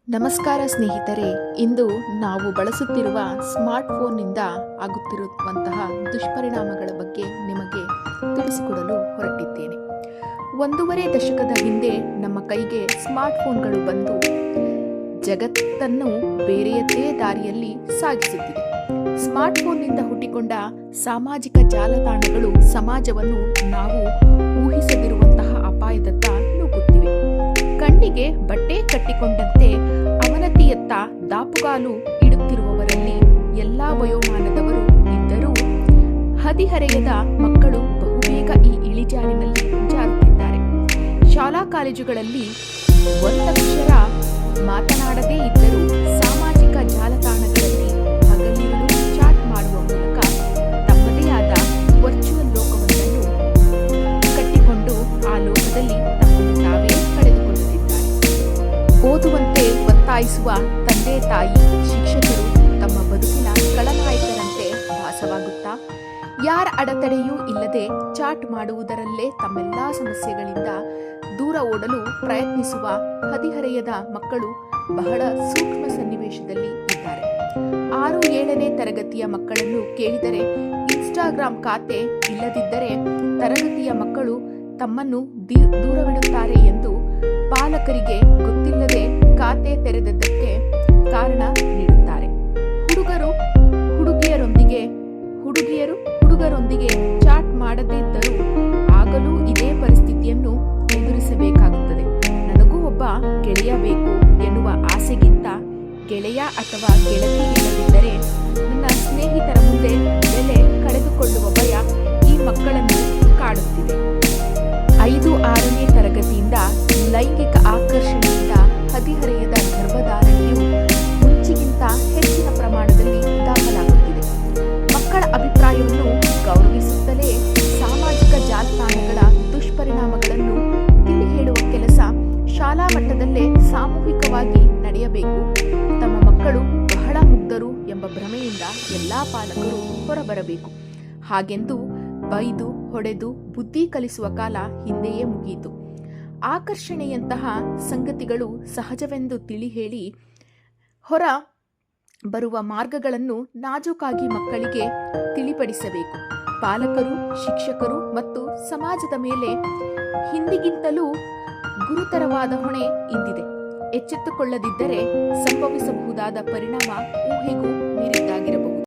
ನಮಸ್ಕಾರ ಸ್ನೇಹಿತರೆ, ಇಂದು ನಾವು ಬಳಸುತ್ತಿರುವ ಸ್ಮಾರ್ಟ್ಫೋನ್ನಿಂದ ಆಗುತ್ತಿರುವಂತಹ ದುಷ್ಪರಿಣಾಮಗಳ ಬಗ್ಗೆ ನಿಮಗೆ ತಿಳಿಸಿಕೊಡಲು ಹೊರಟಿದ್ದೇನೆ. 1.5 ದಶಕದ ಹಿಂದೆ ನಮ್ಮ ಕೈಗೆ ಸ್ಮಾರ್ಟ್ಫೋನ್ಗಳು ಬಂದು ಜಗತ್ತನ್ನು ಬೇರೆಯದ್ದೇ ದಾರಿಯಲ್ಲಿ ಸಾಗಿಸುತ್ತಿದೆ. ಸ್ಮಾರ್ಟ್ಫೋನ್ನಿಂದ ಹುಟ್ಟಿಕೊಂಡ ಸಾಮಾಜಿಕ ಜಾಲತಾಣಗಳು ಸಮಾಜವನ್ನು ನಾವು ಊಹಿಸದಿರುವಂತಹ ಅಪಾಯದತ್ತ ನೂಕುತ್ತಿವೆ. ಕಣ್ಣಿಗೆ ಬಟ್ಟೆ ಕಟ್ಟಿಕೊಂಡಂತೆ ಅವನತಿಯತ್ತ ದಾಪುಗಾಲು ಇಡುತ್ತಿರುವವರಲ್ಲಿ ಎಲ್ಲಾ ವಯೋಮಾನದವರು ಇದ್ದರೂ ಹದಿಹರೆಯದ ಮಕ್ಕಳು ಬಹುಬೇಗ ಈ ಇಳಿಜಾರಿನಲ್ಲಿ ಜಾರುತ್ತಿದ್ದಾರೆ. ಶಾಲಾ ಕಾಲೇಜುಗಳಲ್ಲಿ ಒಂದಕ್ಷರ ಮಾತನಾಡದೇ ಇದ್ದರೂ ಸಾಮಾಜಿಕ ಜಾಲತಾಣಗಳಲ್ಲಿ ಹಗಲಿರುಳು ಚಾಟ್ ಮಾಡುವ ಮೂಲಕ ತಮ್ಮದೇ ಆದ ವರ್ಚುವಲ್ ಲೋಕವೊಂದನ್ನು ಕಟ್ಟಿಕೊಂಡು ಆ ಲೋಕದಲ್ಲಿ ತಮ್ಮನ್ನು ತಾವೇ ಕಳೆದುಕೊಳ್ಳುತ್ತಿದ್ದಾರೆ. ಓದುವಂತೆ ಒತ್ತಾಯಿಸುವ ತಂದೆ ತಾಯಿ ಶಿಕ್ಷಕರು ತಮ್ಮ ಬದುಕಿನ ಖಳನಾಯಕರಂತೆ ಭಾಸವಾಗುತ್ತಾ ಯಾರ ಅಡೆತಡೆಯೂ ಇಲ್ಲದೆ ಚಾಟ್ ಮಾಡುವುದರಲ್ಲೇ ತಮ್ಮೆಲ್ಲಾ ಸಮಸ್ಯೆಗಳಿಂದ ದೂರ ಓಡಲು ಪ್ರಯತ್ನಿಸುವ ಹದಿಹರೆಯದ ಮಕ್ಕಳು ಬಹಳ ಸೂಕ್ಷ್ಮ ಸನ್ನಿವೇಶದಲ್ಲಿ ಇದ್ದಾರೆ. 6-7ನೇ ತರಗತಿಯ ಮಕ್ಕಳನ್ನು ಕೇಳಿದರೆ ಇನ್ಸ್ಟಾಗ್ರಾಂ ಖಾತೆ ಇಲ್ಲದಿದ್ದರೆ ತರಗತಿಯ ಮಕ್ಕಳು ತಮ್ಮನ್ನು ದೂರವಿಡುತ್ತಾರೆ ಎಂದು ಪಾಲಕರಿಗೆ ಗೊತ್ತಿಲ್ಲದೆ ಖಾತೆ ತೆರೆದದ್ದಕ್ಕೆ ಕಾರಣ ನೀಡುತ್ತಾರೆ. ಹುಡುಗಿಯರೊಂದಿಗೆ ಚಾಟ್ ಮಾಡದಿದ್ದರೂ ಆಗಲೂ ಇದೇ ಪರಿಸ್ಥಿತಿಯನ್ನು ಎದುರಿಸಬೇಕಾಗುತ್ತದೆ. ನನಗೂ ಒಬ್ಬ ಗೆಳೆಯ ಬೇಕು ಎನ್ನುವ ಆಸೆಗಿಂತ ಗೆಳೆಯ ಅಥವಾ ಗೆಳತಿ ಇಲ್ಲದಿದ್ದರೆ ನನ್ನ ಸ್ನೇಹಿತರ ಮುಂದೆ ಬೆಲೆ ಕಳೆದುಕೊಳ್ಳುವ ಭಯ ಈ ಮಕ್ಕಳನ್ನು ಕಾಡುತ್ತಿದೆ. 5-6ನೇ ತರಗತಿಯಿಂದ ಲೈಂಗಿಕ ಆಕರ್ಷಣೆಯಿಂದ ಹದಿಹರೆಯದ ಗರ್ಭಧಾರಣೆಯು ಮುಂಚಿಗಿಂತ ಹೆಚ್ಚಿನ ಪ್ರಮಾಣದಲ್ಲಿ ದಾಖಲಾಗುತ್ತಿದೆ. ಮಕ್ಕಳ ಅಭಿಪ್ರಾಯವನ್ನು ಗೌರವಿಸುತ್ತಲೇ ಸಾಮಾಜಿಕ ಜಾಲತಾಣಗಳ ದುಷ್ಪರಿಣಾಮಗಳನ್ನು ತಿಳಿ ಹೇಳುವ ಕೆಲಸ ಶಾಲಾ ಮಟ್ಟದಲ್ಲೇ ಸಾಮೂಹಿಕವಾಗಿ ನಡೆಯಬೇಕು. ತಮ್ಮ ಮಕ್ಕಳು ಬಹಳ ಮುಗ್ಧರು ಎಂಬ ಭ್ರಮೆಯಿಂದ ಎಲ್ಲಾ ಪಾಲಕರು ಹೊರಬರಬೇಕು. ಹಾಗೆಂದು ಬೈದು ಹೊಡೆದು ಬುದ್ಧಿ ಕಲಿಸುವ ಕಾಲ ಹಿಂದೆಯೇ ಮುಗಿಯಿತು. ಆಕರ್ಷಣೆಯಂತಹ ಸಂಗತಿಗಳು ಸಹಜವೆಂದು ತಿಳಿ ಹೇಳಿ ಹೊರ ಬರುವ ಮಾರ್ಗಗಳನ್ನು ನಾಜೂಕಾಗಿ ಮಕ್ಕಳಿಗೆ ತಿಳಿಪಡಿಸಬೇಕು. ಪಾಲಕರು, ಶಿಕ್ಷಕರು ಮತ್ತು ಸಮಾಜದ ಮೇಲೆ ಹಿಂದಿಗಿಂತಲೂ ಗುರುತರವಾದ ಹೊಣೆ ಇಂದಿದೆ. ಎಚ್ಚೆತ್ತುಕೊಳ್ಳದಿದ್ದರೆ ಸಂಭವಿಸಬಹುದಾದ ಪರಿಣಾಮ ಊಹೆಗೂ ಮೀರಿದ್ದಾಗಿರಬಹುದು.